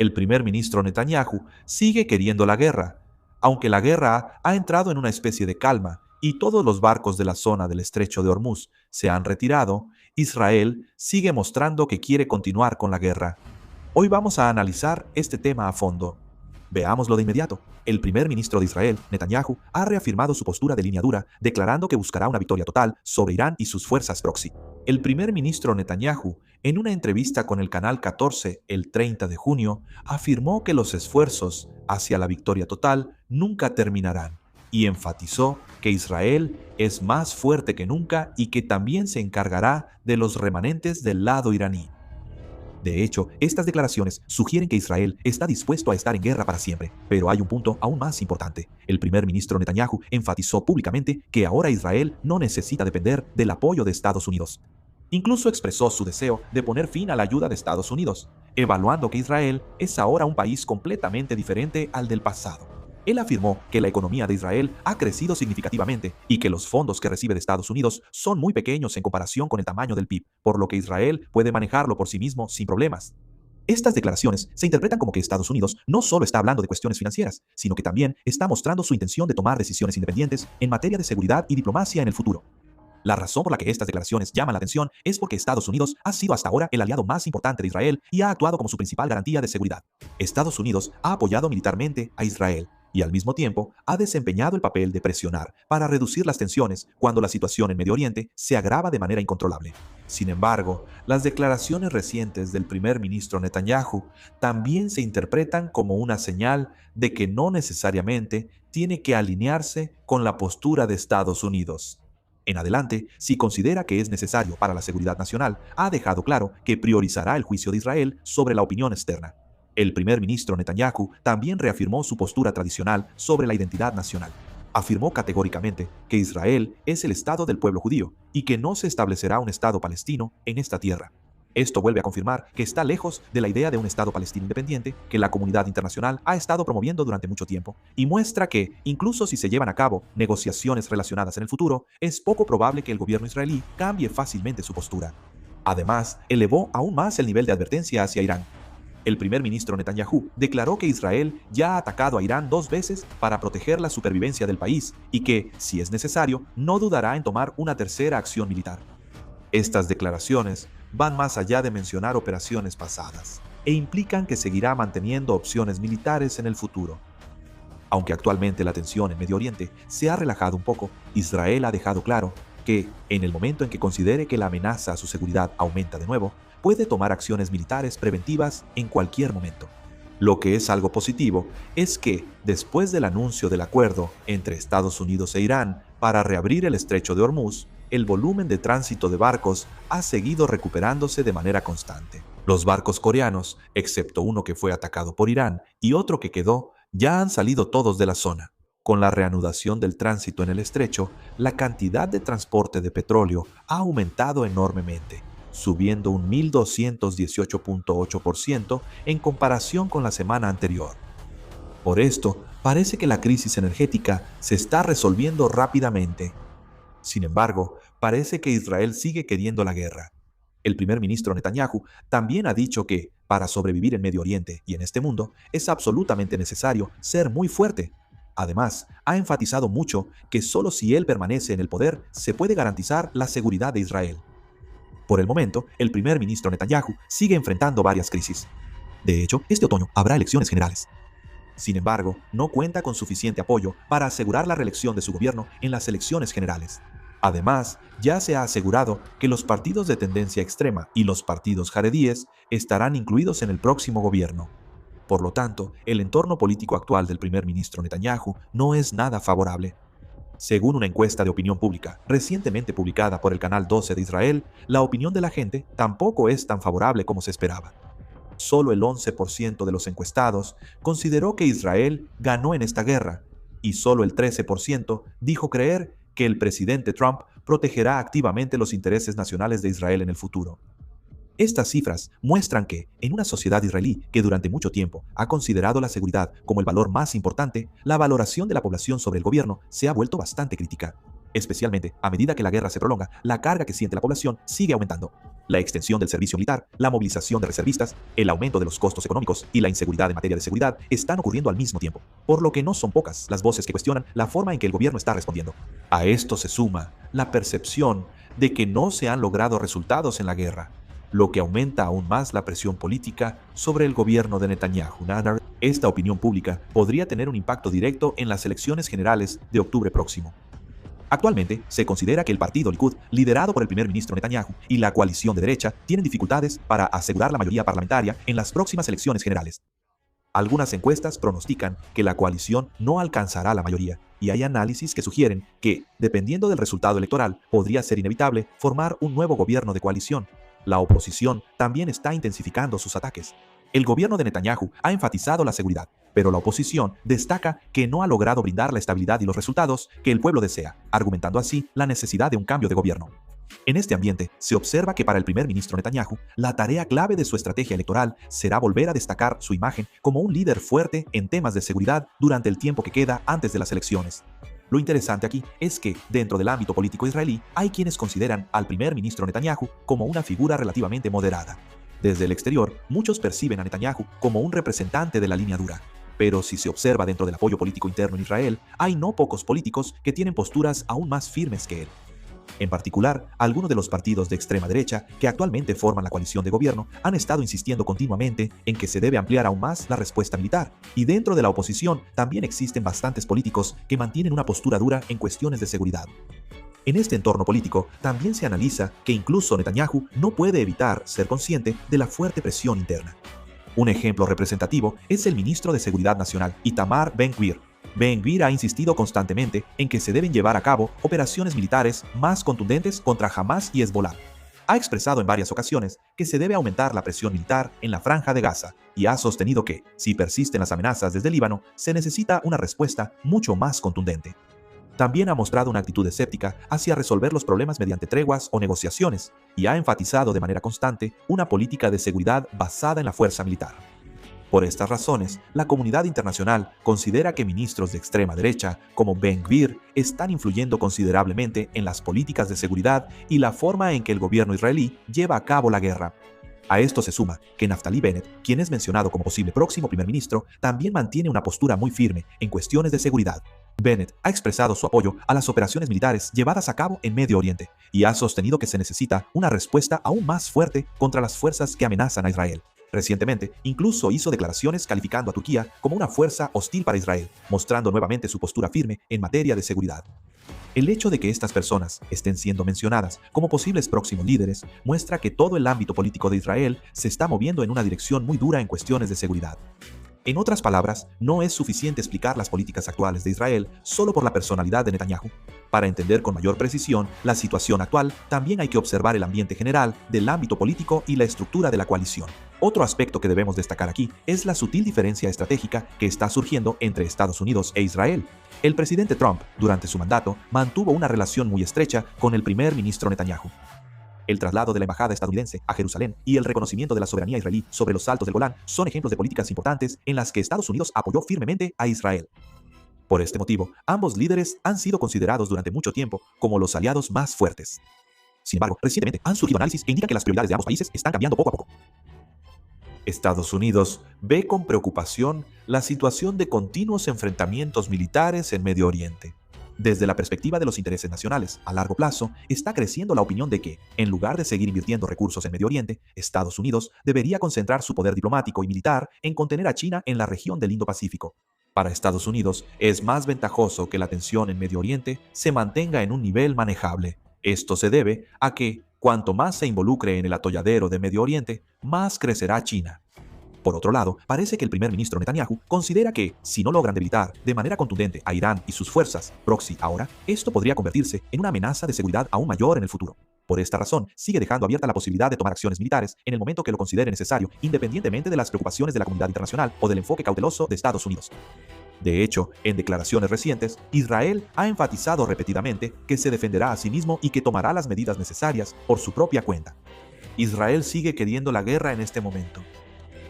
El primer ministro Netanyahu sigue queriendo la guerra, aunque la guerra ha entrado en una especie de calma y todos los barcos de la zona del estrecho de Hormuz se han retirado. Israel sigue mostrando que quiere continuar con la guerra. Hoy vamos a analizar este tema a fondo. Veámoslo de inmediato. El primer ministro de Israel, Netanyahu, ha reafirmado su postura de línea dura, declarando que buscará una victoria total sobre Irán y sus fuerzas proxy. El primer ministro Netanyahu, en una entrevista con el Canal 14 el 30 de junio, afirmó que los esfuerzos hacia la victoria total nunca terminarán y enfatizó que Israel es más fuerte que nunca y que también se encargará de los remanentes del lado iraní. De hecho, estas declaraciones sugieren que Israel está dispuesto a estar en guerra para siempre. Pero hay un punto aún más importante. El primer ministro Netanyahu enfatizó públicamente que ahora Israel no necesita depender del apoyo de Estados Unidos. Incluso expresó su deseo de poner fin a la ayuda de Estados Unidos, evaluando que Israel es ahora un país completamente diferente al del pasado. Él afirmó que la economía de Israel ha crecido significativamente y que los fondos que recibe de Estados Unidos son muy pequeños en comparación con el tamaño del PIB, por lo que Israel puede manejarlo por sí mismo sin problemas. Estas declaraciones se interpretan como que Estados Unidos no solo está hablando de cuestiones financieras, sino que también está mostrando su intención de tomar decisiones independientes en materia de seguridad y diplomacia en el futuro. La razón por la que estas declaraciones llaman la atención es porque Estados Unidos ha sido hasta ahora el aliado más importante de Israel y ha actuado como su principal garantía de seguridad. Estados Unidos ha apoyado militarmente a Israel y al mismo tiempo ha desempeñado el papel de presionar para reducir las tensiones cuando la situación en Medio Oriente se agrava de manera incontrolable. Sin embargo, las declaraciones recientes del primer ministro Netanyahu también se interpretan como una señal de que no necesariamente tiene que alinearse con la postura de Estados Unidos. En adelante, si considera que es necesario para la seguridad nacional, ha dejado claro que priorizará el juicio de Israel sobre la opinión externa. El primer ministro Netanyahu también reafirmó su postura tradicional sobre la identidad nacional. Afirmó categóricamente que Israel es el Estado del pueblo judío y que no se establecerá un Estado palestino en esta tierra. Esto vuelve a confirmar que está lejos de la idea de un Estado palestino independiente que la comunidad internacional ha estado promoviendo durante mucho tiempo, y muestra que, incluso si se llevan a cabo negociaciones relacionadas en el futuro, es poco probable que el gobierno israelí cambie fácilmente su postura. Además, elevó aún más el nivel de advertencia hacia Irán. El primer ministro Netanyahu declaró que Israel ya ha atacado a Irán 2 veces para proteger la supervivencia del país y que, si es necesario, no dudará en tomar una tercera acción militar. Estas declaraciones van más allá de mencionar operaciones pasadas e implican que seguirá manteniendo opciones militares en el futuro. Aunque actualmente la tensión en Medio Oriente se ha relajado un poco, Israel ha dejado claro que, en el momento en que considere que la amenaza a su seguridad aumenta de nuevo, puede tomar acciones militares preventivas en cualquier momento. Lo que es algo positivo es que, después del anuncio del acuerdo entre Estados Unidos e Irán para reabrir el estrecho de Hormuz, el volumen de tránsito de barcos ha seguido recuperándose de manera constante. Los barcos coreanos, excepto uno que fue atacado por Irán y otro que quedó, ya han salido todos de la zona. Con la reanudación del tránsito en el estrecho, la cantidad de transporte de petróleo ha aumentado enormemente, subiendo un 1.218.8% en comparación con la semana anterior. Por esto, parece que la crisis energética se está resolviendo rápidamente. Sin embargo, parece que Israel sigue queriendo la guerra. El primer ministro Netanyahu también ha dicho que, para sobrevivir en Medio Oriente y en este mundo, es absolutamente necesario ser muy fuerte. Además, ha enfatizado mucho que solo si él permanece en el poder se puede garantizar la seguridad de Israel. Por el momento, el primer ministro Netanyahu sigue enfrentando varias crisis. De hecho, este otoño habrá elecciones generales. Sin embargo, no cuenta con suficiente apoyo para asegurar la reelección de su gobierno en las elecciones generales. Además, ya se ha asegurado que los partidos de tendencia extrema y los partidos jaredíes estarán incluidos en el próximo gobierno. Por lo tanto, el entorno político actual del primer ministro Netanyahu no es nada favorable. Según una encuesta de opinión pública recientemente publicada por el Canal 12 de Israel, la opinión de la gente tampoco es tan favorable como se esperaba. Solo el 11% de los encuestados consideró que Israel ganó en esta guerra, y solo el 13% dijo creer que el presidente Trump protegerá activamente los intereses nacionales de Israel en el futuro. Estas cifras muestran que, en una sociedad israelí que durante mucho tiempo ha considerado la seguridad como el valor más importante, la valoración de la población sobre el gobierno se ha vuelto bastante crítica. Especialmente a medida que la guerra se prolonga, la carga que siente la población sigue aumentando. La extensión del servicio militar, la movilización de reservistas, el aumento de los costos económicos y la inseguridad en materia de seguridad están ocurriendo al mismo tiempo, por lo que no son pocas las voces que cuestionan la forma en que el gobierno está respondiendo. A esto se suma la percepción de que no se han logrado resultados en la guerra, lo que aumenta aún más la presión política sobre el gobierno de Netanyahu. Esta opinión pública podría tener un impacto directo en las elecciones generales de octubre próximo. Actualmente, se considera que el partido Likud, liderado por el primer ministro Netanyahu, y la coalición de derecha tienen dificultades para asegurar la mayoría parlamentaria en las próximas elecciones generales. Algunas encuestas pronostican que la coalición no alcanzará la mayoría, y hay análisis que sugieren que, dependiendo del resultado electoral, podría ser inevitable formar un nuevo gobierno de coalición. La oposición también está intensificando sus ataques. El gobierno de Netanyahu ha enfatizado la seguridad, pero la oposición destaca que no ha logrado brindar la estabilidad y los resultados que el pueblo desea, argumentando así la necesidad de un cambio de gobierno. En este ambiente, se observa que para el primer ministro Netanyahu, la tarea clave de su estrategia electoral será volver a destacar su imagen como un líder fuerte en temas de seguridad durante el tiempo que queda antes de las elecciones. Lo interesante aquí es que, dentro del ámbito político israelí, hay quienes consideran al primer ministro Netanyahu como una figura relativamente moderada. Desde el exterior, muchos perciben a Netanyahu como un representante de la línea dura. Pero si se observa dentro del apoyo político interno en Israel, hay no pocos políticos que tienen posturas aún más firmes que él. En particular, algunos de los partidos de extrema derecha que actualmente forman la coalición de gobierno han estado insistiendo continuamente en que se debe ampliar aún más la respuesta militar, y dentro de la oposición también existen bastantes políticos que mantienen una postura dura en cuestiones de seguridad. En este entorno político también se analiza que incluso Netanyahu no puede evitar ser consciente de la fuerte presión interna. Un ejemplo representativo es el ministro de Seguridad Nacional, Itamar Ben-Gvir. Ben-Gvir ha insistido constantemente en que se deben llevar a cabo operaciones militares más contundentes contra Hamas y Hezbollah. Ha expresado en varias ocasiones que se debe aumentar la presión militar en la franja de Gaza y ha sostenido que, si persisten las amenazas desde Líbano, se necesita una respuesta mucho más contundente. También ha mostrado una actitud escéptica hacia resolver los problemas mediante treguas o negociaciones y ha enfatizado de manera constante una política de seguridad basada en la fuerza militar. Por estas razones, la comunidad internacional considera que ministros de extrema derecha como Ben-Gvir están influyendo considerablemente en las políticas de seguridad y la forma en que el gobierno israelí lleva a cabo la guerra. A esto se suma que Naftali Bennett, quien es mencionado como posible próximo primer ministro, también mantiene una postura muy firme en cuestiones de seguridad. Bennett ha expresado su apoyo a las operaciones militares llevadas a cabo en Medio Oriente y ha sostenido que se necesita una respuesta aún más fuerte contra las fuerzas que amenazan a Israel. Recientemente, incluso hizo declaraciones calificando a Turquía como una fuerza hostil para Israel, mostrando nuevamente su postura firme en materia de seguridad. El hecho de que estas personas estén siendo mencionadas como posibles próximos líderes muestra que todo el ámbito político de Israel se está moviendo en una dirección muy dura en cuestiones de seguridad. En otras palabras, no es suficiente explicar las políticas actuales de Israel solo por la personalidad de Netanyahu. Para entender con mayor precisión la situación actual, también hay que observar el ambiente general del ámbito político y la estructura de la coalición. Otro aspecto que debemos destacar aquí es la sutil diferencia estratégica que está surgiendo entre Estados Unidos e Israel. El presidente Trump, durante su mandato, mantuvo una relación muy estrecha con el primer ministro Netanyahu. El traslado de la embajada estadounidense a Jerusalén y el reconocimiento de la soberanía israelí sobre los Altos del Golán son ejemplos de políticas importantes en las que Estados Unidos apoyó firmemente a Israel. Por este motivo, ambos líderes han sido considerados durante mucho tiempo como los aliados más fuertes. Sin embargo, recientemente han surgido análisis que indican que las prioridades de ambos países están cambiando poco a poco. Estados Unidos ve con preocupación la situación de continuos enfrentamientos militares en Medio Oriente. Desde la perspectiva de los intereses nacionales, a largo plazo, está creciendo la opinión de que, en lugar de seguir invirtiendo recursos en Medio Oriente, Estados Unidos debería concentrar su poder diplomático y militar en contener a China en la región del Indo-Pacífico. Para Estados Unidos, es más ventajoso que la tensión en Medio Oriente se mantenga en un nivel manejable. Esto se debe a que, cuanto más se involucre en el atolladero de Medio Oriente, más crecerá China. Por otro lado, parece que el primer ministro Netanyahu considera que, si no logran debilitar de manera contundente a Irán y sus fuerzas proxy ahora, esto podría convertirse en una amenaza de seguridad aún mayor en el futuro. Por esta razón, sigue dejando abierta la posibilidad de tomar acciones militares en el momento que lo considere necesario, independientemente de las preocupaciones de la comunidad internacional o del enfoque cauteloso de Estados Unidos. De hecho, en declaraciones recientes, Israel ha enfatizado repetidamente que se defenderá a sí mismo y que tomará las medidas necesarias por su propia cuenta. Israel sigue queriendo la guerra en este momento.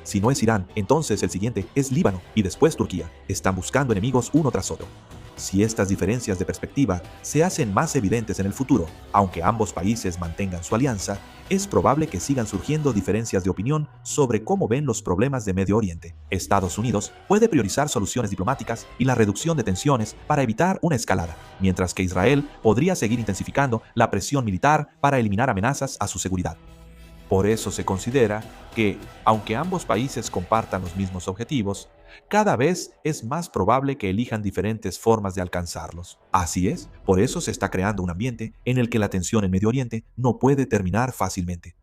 Si no es Irán, entonces el siguiente es Líbano y después Turquía. Están buscando enemigos uno tras otro. Si estas diferencias de perspectiva se hacen más evidentes en el futuro, aunque ambos países mantengan su alianza, es probable que sigan surgiendo diferencias de opinión sobre cómo ven los problemas de Medio Oriente. Estados Unidos puede priorizar soluciones diplomáticas y la reducción de tensiones para evitar una escalada, mientras que Israel podría seguir intensificando la presión militar para eliminar amenazas a su seguridad. Por eso se considera que, aunque ambos países compartan los mismos objetivos, cada vez es más probable que elijan diferentes formas de alcanzarlos. Así es, por eso se está creando un ambiente en el que la tensión en Medio Oriente no puede terminar fácilmente.